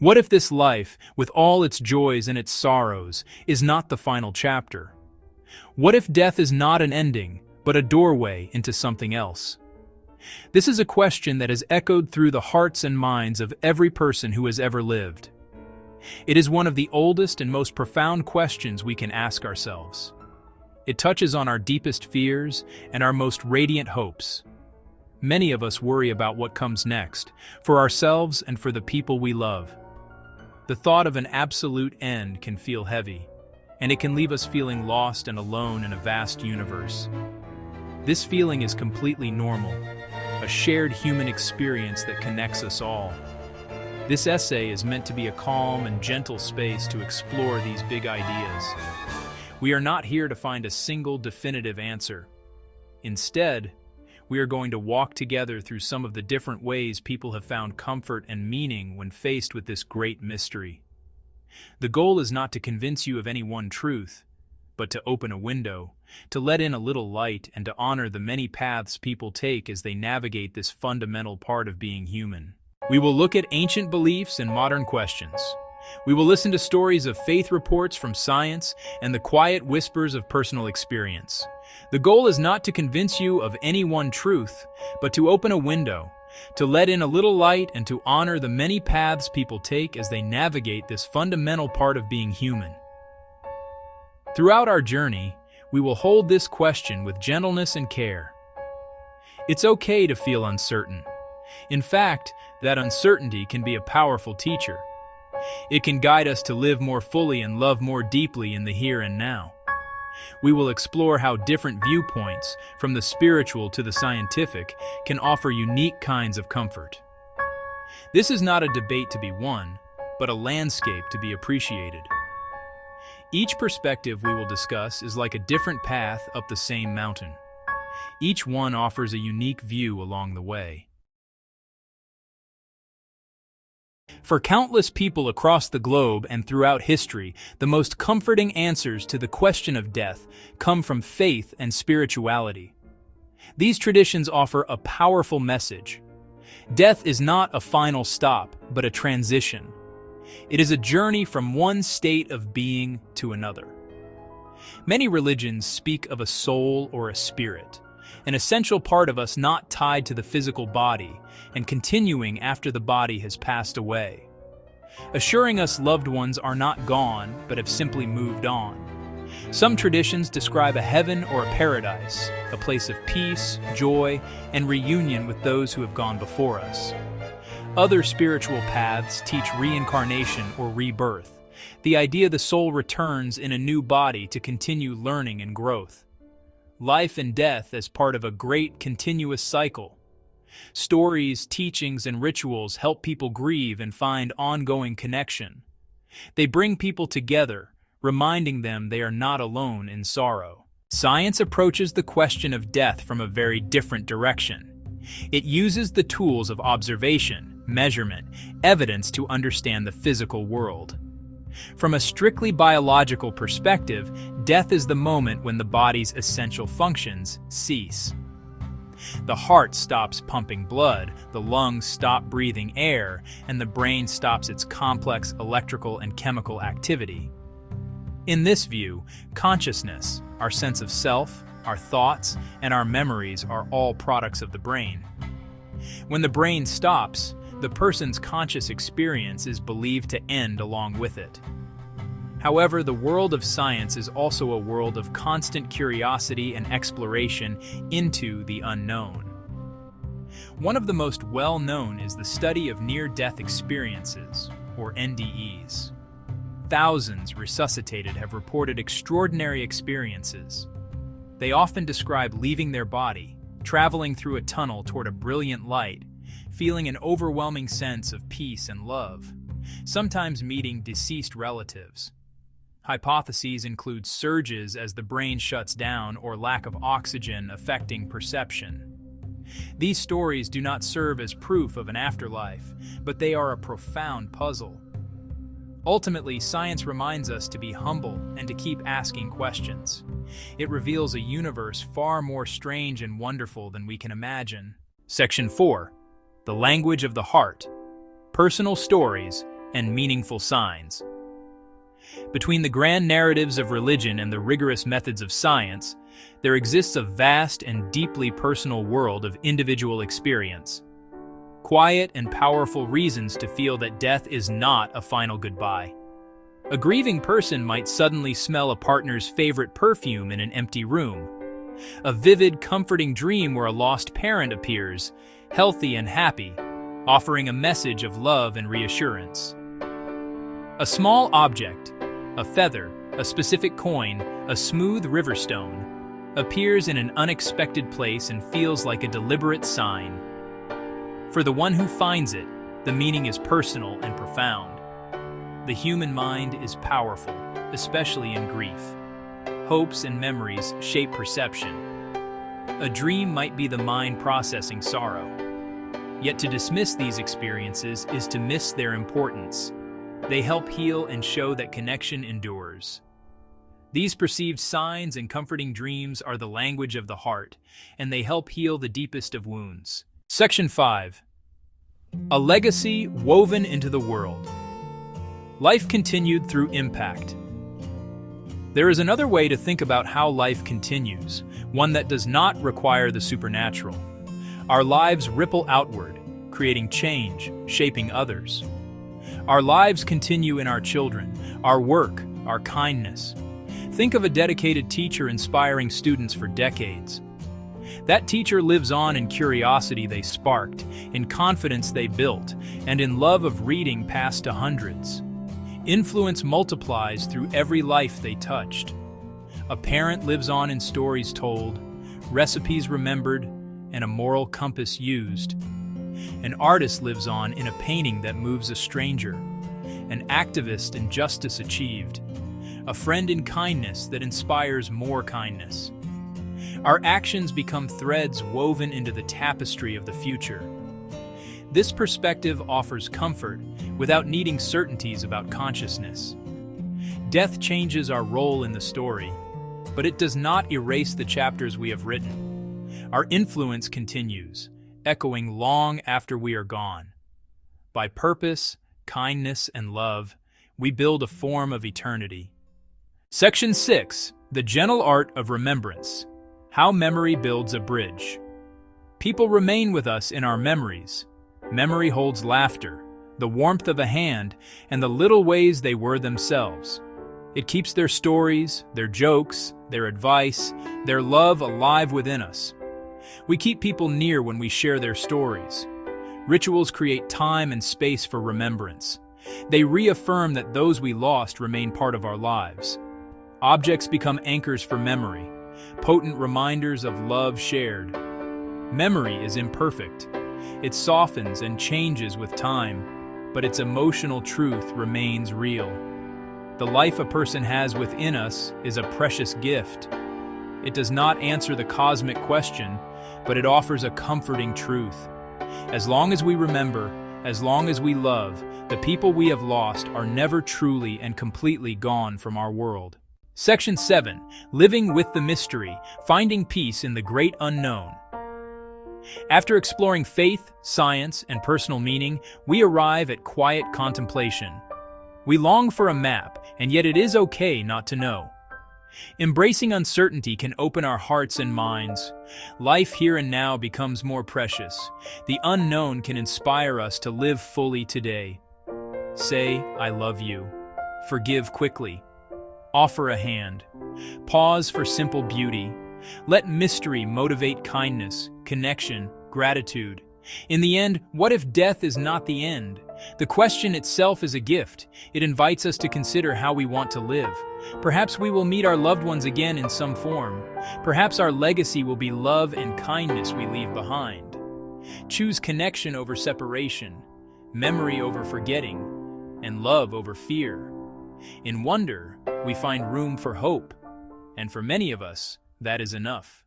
What if this life, with all its joys and its sorrows, is not the final chapter? What if death is not an ending, but a doorway into something else? This is a question that has echoed through the hearts and minds of every person who has ever lived. It is one of the oldest and most profound questions we can ask ourselves. It touches on our deepest fears and our most radiant hopes. Many of us worry about what comes next, for ourselves and for the people we love. The thought of an absolute end can feel heavy, and it can leave us feeling lost and alone in a vast universe. This feeling is completely normal, a shared human experience that connects us all. This essay is meant to be a calm and gentle space to explore these big ideas. We are not here to find a single definitive answer. Instead, we are going to walk together through some of the different ways people have found comfort and meaning when faced with this great mystery. The goal is not to convince you of any one truth, but to open a window, to let in a little light, and to honor the many paths people take as they navigate this fundamental part of being human. We will look at ancient beliefs and modern questions. We will listen to stories of faith reports from science and the quiet whispers of personal experience. The goal is not to convince you of any one truth, but to open a window, to let in a little light, and to honor the many paths people take as they navigate this fundamental part of being human. Throughout our journey, we will hold this question with gentleness and care. It's okay to feel uncertain. In fact, that uncertainty can be a powerful teacher. It can guide us to live more fully and love more deeply in the here and now. We will explore how different viewpoints, from the spiritual to the scientific, can offer unique kinds of comfort. This is not a debate to be won, but a landscape to be appreciated. Each perspective we will discuss is like a different path up the same mountain. Each one offers a unique view along the way. For countless people across the globe and throughout history, the most comforting answers to the question of death come from faith and spirituality. These traditions offer a powerful message. Death is not a final stop, but a transition. It is a journey from one state of being to another. Many religions speak of a soul or a spirit, an essential part of us not tied to the physical body and continuing after the body has passed away, assuring us loved ones are not gone but have simply moved on. Some traditions describe a heaven or a paradise, a place of peace, joy, and reunion with those who have gone before us. Other spiritual paths teach reincarnation or rebirth, the idea the soul returns in a new body to continue learning and growth. Life and death as part of a great continuous cycle. Stories, teachings, and rituals help people grieve and find ongoing connection. They bring people together, reminding them they are not alone in sorrow. Science approaches the question of death from a very different direction. It uses the tools of observation, measurement, evidence to understand the physical world. From a strictly biological perspective, death is the moment when the body's essential functions cease. The heart stops pumping blood, the lungs stop breathing air, and the brain stops its complex electrical and chemical activity. In this view, consciousness, our sense of self, our thoughts, and our memories are all products of the brain. When the brain stops, the person's conscious experience is believed to end along with it. However, the world of science is also a world of constant curiosity and exploration into the unknown. One of the most well-known is the study of near-death experiences, or NDEs. Thousands resuscitated have reported extraordinary experiences. They often describe leaving their body, traveling through a tunnel toward a brilliant light, feeling an overwhelming sense of peace and love, sometimes meeting deceased relatives. Hypotheses include surges as the brain shuts down or lack of oxygen affecting perception. These stories do not serve as proof of an afterlife, but they are a profound puzzle. Ultimately, science reminds us to be humble and to keep asking questions. It reveals a universe far more strange and wonderful than we can imagine. Section 4. The Language of the Heart. Personal Stories and meaningful signs. Between the grand narratives of religion and the rigorous methods of science, there exists a vast and deeply personal world of individual experience. Quiet and powerful reasons to feel that death is not a final goodbye. A grieving person might suddenly smell a partner's favorite perfume in an empty room. A vivid, comforting dream where a lost parent appears, healthy and happy, offering a message of love and reassurance. A small object, a feather, a specific coin, a smooth river stone, appears in an unexpected place and feels like a deliberate sign. For the one who finds it, the meaning is personal and profound. The human mind is powerful, especially in grief. Hopes and memories shape perception. A dream might be the mind processing sorrow. Yet to dismiss these experiences is to miss their importance. They help heal and show that connection endures. These perceived signs and comforting dreams are the language of the heart, and they help heal the deepest of wounds. Section 5. A legacy woven into the world. Life continued through impact. There is another way to think about how life continues, one that does not require the supernatural. Our lives ripple outward, creating change, shaping others. Our lives continue in our children, our work, our kindness. Think of a dedicated teacher inspiring students for decades. That teacher lives on in curiosity they sparked, in confidence they built, and in love of reading passed to hundreds. Influence multiplies through every life they touched. A parent lives on in stories told, recipes remembered, and a moral compass used. An artist lives on in a painting that moves a stranger, an activist in justice achieved, a friend in kindness that inspires more kindness. Our actions become threads woven into the tapestry of the future. This perspective offers comfort without needing certainties about consciousness. Death changes our role in the story, but it does not erase the chapters we have written. Our influence continues, echoing long after we are gone. By purpose, kindness, and love, we build a form of eternity. Section 6. The Gentle Art of Remembrance. How memory builds a bridge. People remain with us in our memories. Memory holds laughter, the warmth of a hand, and the little ways they were themselves. It keeps their stories, their jokes, their advice, their love alive within us. We keep people near when we share their stories. Rituals create time and space for remembrance. They reaffirm that those we lost remain part of our lives. Objects become anchors for memory, potent reminders of love shared. Memory is imperfect. It softens and changes with time, but its emotional truth remains real. The life a person has within us is a precious gift. It does not answer the cosmic question, but it offers a comforting truth. As long as we remember, as long as we love, the people we have lost are never truly and completely gone from our world. Section 7. Living with the Mystery, Finding Peace in the Great Unknown. After exploring faith, science, and personal meaning, we arrive at quiet contemplation. We long for a map, and yet it is okay not to know. Embracing uncertainty can open our hearts and minds. Life here and now becomes more precious. The unknown can inspire us to live fully today. Say, I love you. Forgive quickly. Offer a hand. Pause for simple beauty. Let mystery motivate kindness, connection, gratitude. In the end, what if death is not the end? The question itself is a gift. It invites us to consider how we want to live. Perhaps we will meet our loved ones again in some form. Perhaps our legacy will be love and kindness we leave behind. Choose connection over separation, memory over forgetting, and love over fear. In wonder, we find room for hope, and for many of us, that is enough.